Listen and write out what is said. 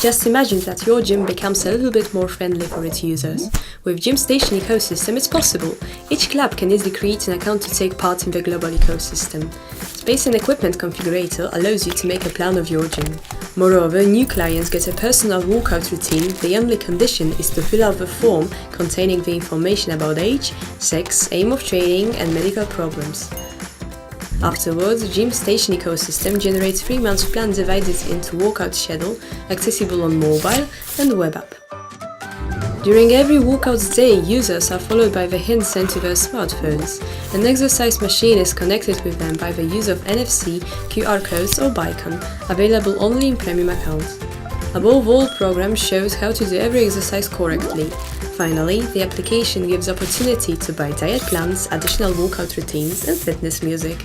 Just imagine that your gym becomes a little bit more friendly for its users. With GymStation ecosystem, it's possible. Each club can easily create an account to take part in the global ecosystem. Space and Equipment Configurator allows you to make a plan of your gym. Moreover, new clients get a personal workout routine. The only condition is to fill out the form containing the information about age, sex, aim of training, and medical problems. Afterwards, the GymStation ecosystem generates 3 months plan divided into workout schedule, accessible on mobile and web app. During every workout day, users are followed by the hints sent to their smartphones. An exercise machine is connected with them by the use of NFC, QR codes or Beacon, available only in premium accounts. Above all, program shows how to do every exercise correctly. Finally, the application gives opportunity to buy diet plans, additional workout routines and fitness music.